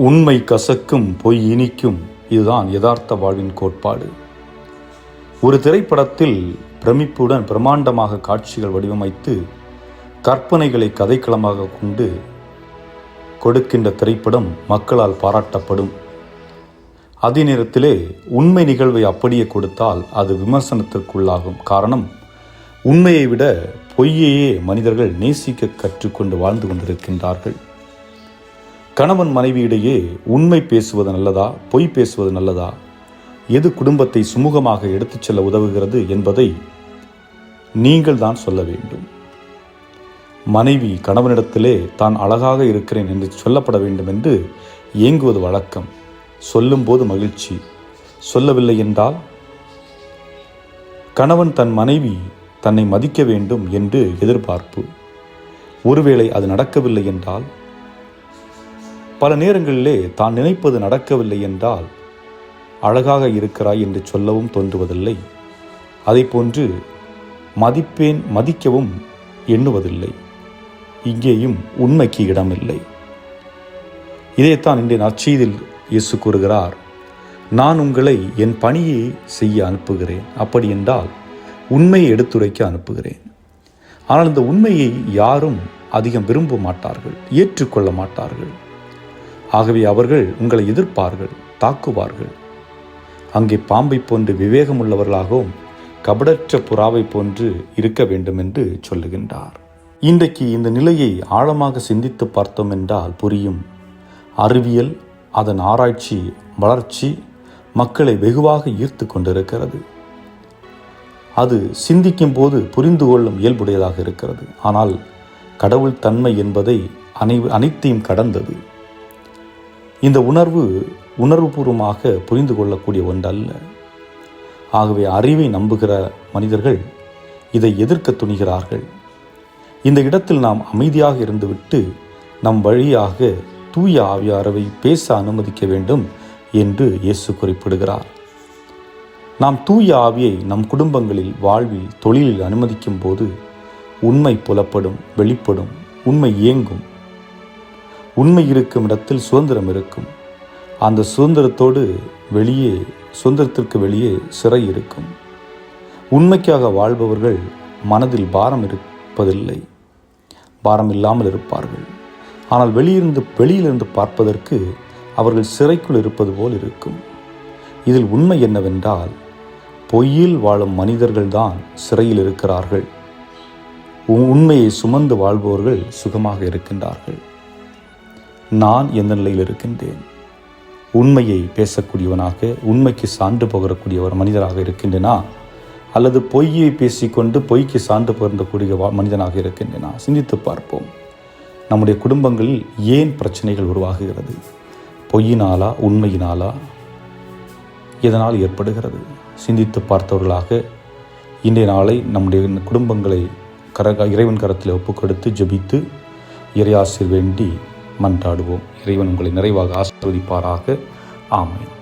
உண்மை கசக்கும், பொய் இனிக்கும். இதுதான் யதார்த்த வாழ்வின் கோட்பாடு. ஒரு திரைப்படத்தில் பிரமிப்புடன் பிரமாண்டமாக காட்சிகள் வடிவமைத்து கற்பனைகளை கதைக்களமாக கொண்டு கொடுக்கின்ற திரைப்படம் மக்களால் பாராட்டப்படும். அதே நேரத்திலே உண்மை நிகழ்வை அப்படியே கொடுத்தால் அது விமர்சனத்திற்குள்ளாகும். காரணம், உண்மையை விட பொய்யையே மனிதர்கள் நேசிக்க கற்றுக்கொண்டு வாழ்ந்து கொண்டிருக்கின்றார்கள். கணவன் மனைவியிடையே உண்மை பேசுவது நல்லதா, பொய் பேசுவது நல்லதா, எது குடும்பத்தை சுமூகமாக எடுத்துச் செல்ல உதவுகிறது என்பதை நீங்கள் தான் சொல்ல வேண்டும். மனைவி கணவனிடத்திலே தான் அழகாக இருக்கிறேன் என்று சொல்லப்பட வேண்டும் என்று ஏங்குவது வழக்கம். சொல்லும்போது மகிழ்ச்சி, சொல்லவில்லை என்றால் கணவன் தன் மனைவி தன்னை மதிக்க வேண்டும் என்று எதிர்பார்ப்பு. ஒருவேளை அது நடக்கவில்லை என்றால், பல நேரங்களிலே தான் நினைப்பது நடக்கவில்லை என்றால் அழகாக இருக்கிறாய் என்று சொல்லவும் தோன்றுவதில்லை. அதை போன்று மதிப்பேன், மதிக்கவும் எண்ணுவதில்லை. இங்கேயும் உண்மைக்கு இடமில்லை. இதைத்தான் இன்றைய நற்செய்தியில் இயேசு கூறுகிறார், நான் உங்களை என் பணியை செய்ய அனுப்புகிறேன், அப்படி என்றால் உண்மையை எடுத்துரைக்க அனுப்புகிறேன். ஆனால் இந்த உண்மையை யாரும் அதிகம் விரும்ப மாட்டார்கள், ஏற்றுக்கொள்ள மாட்டார்கள். ஆகவே அவர்கள் உங்களை எதிர்ப்பார்கள், தாக்குவார்கள். அங்கே பாம்பை போன்று விவேகமுள்ளவர்களாகவும் கபடற்ற புறாவை போன்று இருக்க வேண்டும் என்று சொல்லுகின்றார். இன்றைக்கு இந்த நிலையை ஆழமாக சிந்தித்து பார்த்தோம் என்றால் புரியும். அறிவியல், அதன் ஆராய்ச்சி, வளர்ச்சி மக்களை வெகுவாக ஈர்த்து கொண்டிருக்கிறது. அது சிந்திக்கும் போது புரிந்து கொள்ளும் இயல்புடையதாக இருக்கிறது. ஆனால் கடவுள் தன்மை என்பதை அனைத்தையும் கடந்தது. இந்த உணர்வுபூர்வமாக புரிந்து கொள்ளக்கூடிய ஒன்றல்ல. ஆகவே அறிவை நம்புகிற மனிதர்கள் இதை எதிர்க்க துணிகிறார்கள். இந்த இடத்தில் நாம் அமைதியாக இருந்துவிட்டு நம் வழியாக தூய ஆவியாரவை பேச அனுமதிக்க வேண்டும் என்று இயேசு குறிப்பிடுகிறார். நாம் தூய ஆவியை நம் குடும்பங்களில், வாழ்வில், தொழிலில் அனுமதிக்கும் போது உண்மை புலப்படும், வெளிப்படும், உண்மை இயங்கும். உண்மை இருக்கும் இடத்தில் சுதந்திரம் இருக்கும். அந்த சுதந்திரத்திற்கு வெளியே சிறை இருக்கும். உண்மைக்காக வாழ்பவர்கள் மனதில் பாரம் இருப்பதில்லை, பாரம் இல்லாமல் இருப்பார்கள். ஆனால் வெளியிலிருந்து பார்ப்பதற்கு அவர்கள் சிறைக்குள் இருப்பது போல் இருக்கும். இதில் உண்மை என்னவென்றால், பொய்யில் வாழும் மனிதர்கள்தான் சிறையில் இருக்கிறார்கள். உண்மையை சுமந்து வாழ்பவர்கள் சுகமாக இருக்கின்றார்கள். நான் எந்த நிலையில் இருக்கின்றேன்? உண்மையை பேசக்கூடியவனாக, உண்மைக்கு சான்று பகரக்கூடிய ஒரு மனிதராக இருக்கின்றேனா, அல்லது பொய்யை பேசிக்கொண்டு பொய்க்கு சான்று பகரக்கூடிய மனிதனாக இருக்கின்றேனா? சிந்தித்து பார்ப்போம். நம்முடைய குடும்பங்களில் ஏன் பிரச்சனைகள் உருவாகுகிறது? பொய்யினாலா, உண்மையினாலா? இதனால் ஏற்படுகிறது. சிந்தித்து பார்த்தவர்களாக இன்றைய நாளை நம்முடைய குடும்பங்களை இறைவன் கரத்தில் ஒப்புக்கொடுத்து ஜெபித்து இறையாசிர் வேண்டி மன்றாடுவோம். இறைவன் உங்களை நிறைவாக ஆசீர்வதிப்பாராக. ஆமென்.